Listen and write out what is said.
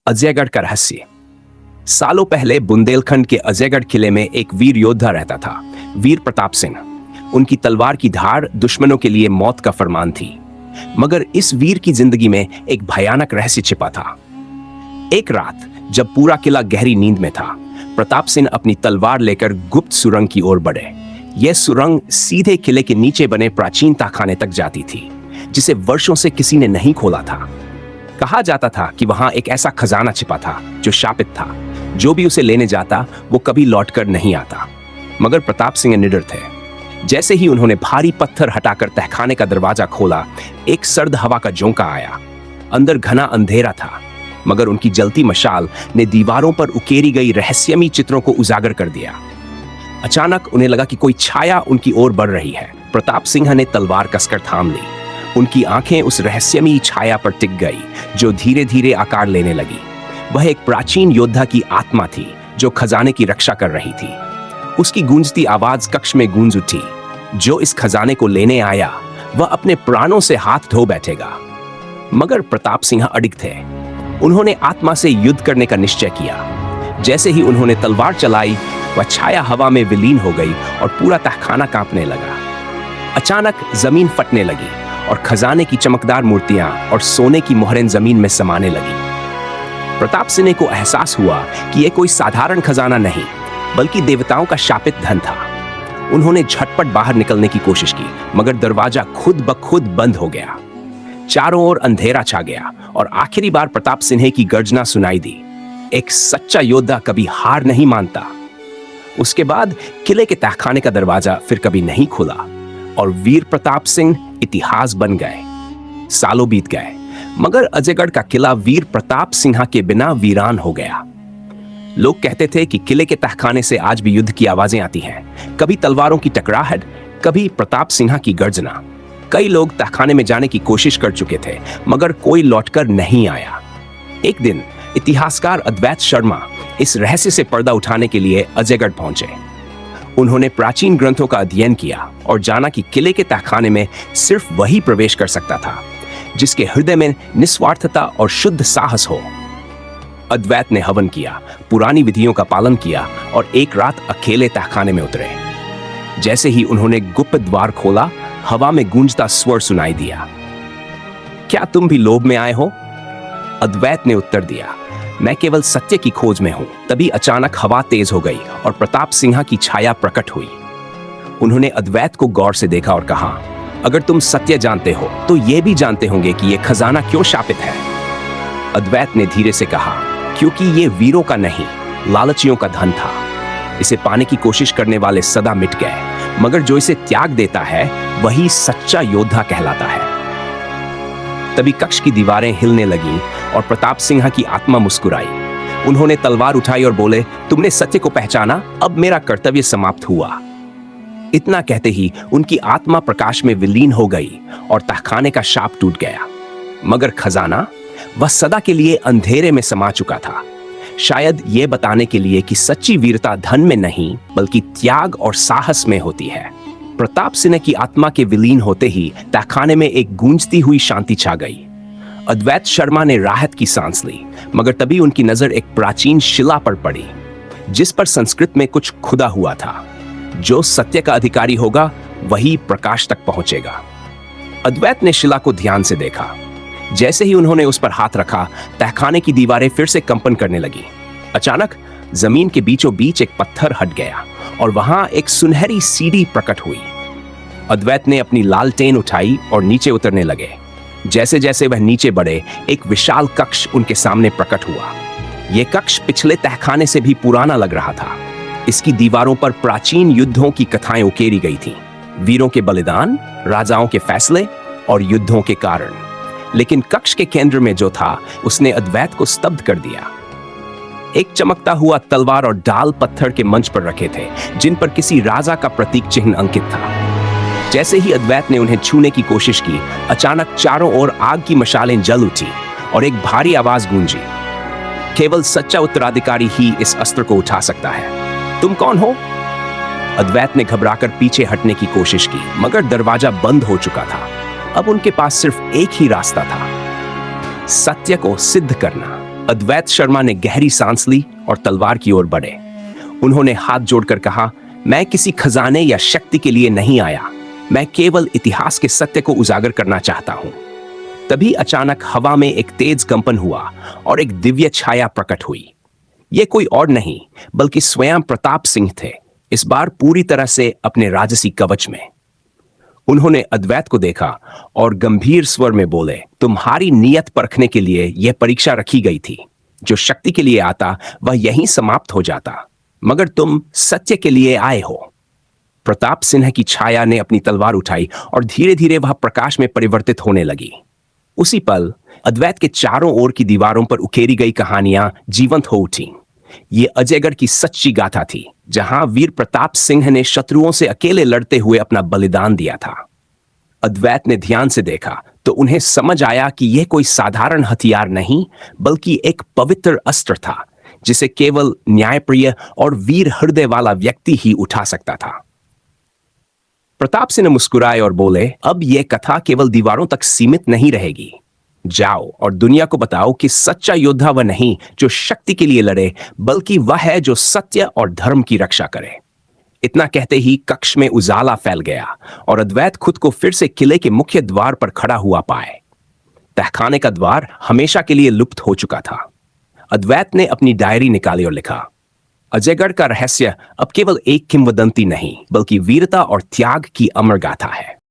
अजयगढ़ का रहस्य। सालों पहले बुंदेलखंड के अजयगढ़ किले में एक वीर योद्धा रहता था, वीर प्रताप सिंह। उनकी तलवार की धार दुश्मनों के लिए मौत का फरमान थी। मगर इस वीर की जिंदगी में एक भयानक रहस्य छिपा था। एक रात जब पूरा किला गहरी नींद में था, प्रताप सिंह अपनी तलवार लेकर गुप्त सुरंग की ओर बढ़े। यह सुरंग सीधे किले के नीचे बने प्राचीन तहखाने तक जाती थी, जिसे वर्षों से किसी ने नहीं खोला था। कहा जाता था कि वहां एक ऐसा खजाना छिपा था जो शापित था। जो भी उसे लेने जाता वो कभी लौटकर नहीं आता। मगर प्रताप सिंह निडर थे। जैसे ही उन्होंने भारी पत्थर हटाकर तहखाने का दरवाजा खोला, एक सर्द हवा का झोंका आया। अंदर घना अंधेरा था, मगर उनकी जलती मशाल ने दीवारों पर उकेरी गई रहस्यमयी चित्रों को उजागर कर दिया। अचानक उन्हें लगा कि कोई छाया उनकी ओर बढ़ रही है। प्रताप सिंह ने तलवार कसकर थाम ली। उनकी आंखें उस रहस्यमयी छाया पर टिक गई, जो धीरे धीरे आकार लेने लगी। वह एक प्राचीन योद्धा की आत्मा थी, जो खजाने की रक्षा कर रही थी। उसकी गूंजती आवाज कक्ष में गूंज उठी, जो इस खजाने को लेने आया वह अपने प्राणों से हाथ धो बैठेगा। मगर प्रताप सिंह अडिग थे। उन्होंने आत्मा से युद्ध करने का निश्चय किया। जैसे ही उन्होंने तलवार चलाई, वह छाया हवा में विलीन हो गई और पूरा तहखाना कांपने लगा। अचानक जमीन फटने लगी और खजाने की चमकदार मूर्तियां और सोने की मोहरें जमीन में समाने लगी। प्रताप सिंह को एहसास हुआ कि यह कोई साधारण खजाना नहीं, बल्कि देवताओं का शापित धन था। उन्होंने झटपट बाहर निकलने की कोशिश की, मगर दरवाजा खुद ब खुद बंद हो गया। चारों ओर अंधेरा छा गया और आखिरी बार प्रताप सिंह की गर्जना सुनाई दी। एक सच्चा योद्धा कभी हार नहीं मानता। उसके बाद किले के तहखाने का दरवाजा फिर कभी नहीं खुला और वीर प्रताप सिंह इतिहास बन गए। सालों बीत गए, मगर अजयगढ़ का किला वीर प्रताप सिंह के बिना वीरान हो गया। लोग कहते थे कि किले के तहखाने से आज भी युद्ध की आवाजें आती हैं, कभी तलवारों की टकराहट, कभी प्रताप सिंह की गर्जना। कई लोग तहखाने में जाने की कोशिश कर चुके थे, मगर कोई लौटकर नहीं आया। एक दिन इतिहासकार अद्वैत शर्मा इस रहस्य से पर्दा उठाने के लिए अजयगढ़ पहुंचे। उन्होंने प्राचीन ग्रंथों का अध्ययन किया और जाना कि किले के तहखाने में सिर्फ वही प्रवेश कर सकता था जिसके हृदय में निस्वार्थता और शुद्ध साहस हो। अद्वैत ने हवन किया, पुरानी विधियों का पालन किया और एक रात अकेले तहखाने में उतरे। जैसे ही उन्होंने गुप्त द्वार खोला, हवा में गूंजता स्वर सुनाई दिया, क्या तुम भी लोभ में आए हो? अद्वैत ने उत्तर दिया, मैं केवल सत्य की खोज में हूं। तभी अचानक हवा तेज हो गई और प्रताप सिंह की छाया प्रकट हुई। उन्होंने अद्वैत को गौर से देखा और कहा, अगर तुम सत्य जानते हो तो यह भी जानते होंगे कि यह खजाना क्यों शापित है। अद्वैत ने धीरे से कहा, क्योंकि यह वीरों का नहीं, लालचियों का धन था। इसे पाने की कोशिश करने वाले सदा मिट गए, मगर जो इसे त्याग देता है वही सच्चा योद्धा कहलाता है। तभी कक्ष की दीवारें हिलने लगीं और प्रताप सिंह की आत्मा मुस्कुराई। उन्होंने तलवार उठाई और बोले, तुमने सत्य को पहचाना, अब मेरा कर्तव्य समाप्त हुआ। इतना कहते ही उनकी आत्मा प्रकाश में विलीन हो गई और तहखाने का शाप टूट गया। मगर खजाना, वह सदा के लिए अंधेरे में समा चुका था। शायद यह बताने के लिए कि सच्ची वीरता धन में नहीं, बल्कि त्याग और साहस में होती है। प्रताप सिंह की आत्मा के विलीन होते ही तहखाने में एक गूंजती हुई शांति छा गई। अद्वैत शर्मा ने राहत की सांस ली, मगर तभी उनकी नजर एक प्राचीन शिला पर पड़ी, जिस पर संस्कृत में कुछ खुदा हुआ था, जो सत्य का अधिकारी होगा वही प्रकाश तक पहुंचेगा। अद्वैत ने शिला को ध्यान से देखा। जैसे ही उन्होंने उस पर हाथ रखा, तहखाने की दीवारें फिर से कंपन करने लगी। अचानक जमीन के बीचों बीच एक पत्थर हट गया और वहां एक सुनहरी सीढ़ी प्रकट हुई। अद्वैत ने अपनी लालटेन उठाई और नीचे उतरने लगे। जैसे जैसे वह नीचे बढ़े, एक विशाल कक्ष उनके सामने प्रकट हुआ। यह कक्ष पिछले तहखाने से भी पुराना लग रहा था। इसकी दीवारों पर प्राचीन युद्धों की कथाएं उकेरी गई थीं, वीरों के बलिदान, राजाओं के फैसले और युद्धों के कारण। लेकिन कक्ष के केंद्र में जो था, उसने अद्वैत को स्तब्ध कर दिया। एक चमकता हुआ तलवार और ढाल पत्थर के मंच पर रखे थे, जिन पर किसी राजा का प्रतीक चिन्ह अंकित था। जैसे ही अद्वैत ने उन्हें छूने की कोशिश की, अचानक चारों ओर आग की मशालें जल उठी और एक भारी आवाज गूंजी, केवल सच्चा उत्तराधिकारी ही इस अस्त्र को उठा सकता है। तुम कौन हो? अद्वैत ने घबराकर पीछे हटने की कोशिश की, मगर दरवाजा बंद हो चुका था। अब उनके पास सिर्फ एक ही रास्ता था, सत्य को सिद्ध करना। अद्वैत शर्मा ने गहरी सांस ली और तलवार की ओर बढ़े। उन्होंने हाथ जोड़कर कहा, मैं किसी खजाने या शक्ति के लिए नहीं आया, मैं केवल इतिहास के सत्य को उजागर करना चाहता हूं। तभी अचानक हवा में एक तेज कंपन हुआ और एक दिव्य छाया प्रकट हुई। यह कोई और नहीं बल्कि स्वयं प्रताप सिंह थे, इस बार पूरी तरह से अपने राजसी कवच में। उन्होंने अद्वैत को देखा और गंभीर स्वर में बोले, तुम्हारी नीयत परखने के लिए यह परीक्षा रखी गई थी। जो शक्ति के लिए आता वह यहीं समाप्त हो जाता, मगर तुम सत्य के लिए आए हो। प्रताप सिंह की छाया ने अपनी तलवार उठाई और धीरे धीरे वह प्रकाश में परिवर्तित होने लगी। उसी पल अद्वैत के चारों ओर की दीवारों पर उकेरी गई कहानियां जीवंत हो उठी। ये अजयगढ़ की सच्ची गाथा थी, जहां वीर प्रताप सिंह ने शत्रुओं से अकेले लड़ते हुए अपना बलिदान दिया था। अद्वैत ने ध्यान से देखा तो उन्हें समझ आया कि यह कोई साधारण हथियार नहीं बल्कि एक पवित्र अस्त्र था, जिसे केवल न्यायप्रिय और वीर हृदय वाला व्यक्ति ही उठा सकता था। प्रताप सिंह मुस्कुराए और बोले, अब यह कथा केवल दीवारों तक सीमित नहीं रहेगी। जाओ और दुनिया को बताओ कि सच्चा योद्धा वह नहीं जो शक्ति के लिए लड़े, बल्कि वह है जो सत्य और धर्म की रक्षा करे। इतना कहते ही कक्ष में उजाला फैल गया और अद्वैत खुद को फिर से किले के मुख्य द्वार पर खड़ा हुआ पाए। तहखाने का द्वार हमेशा के लिए लुप्त हो चुका था। अद्वैत ने अपनी डायरी निकाली और लिखा, अजयगढ़ का रहस्य अब केवल एक किंवदंती नहीं बल्कि वीरता और त्याग की अमर गाथा है।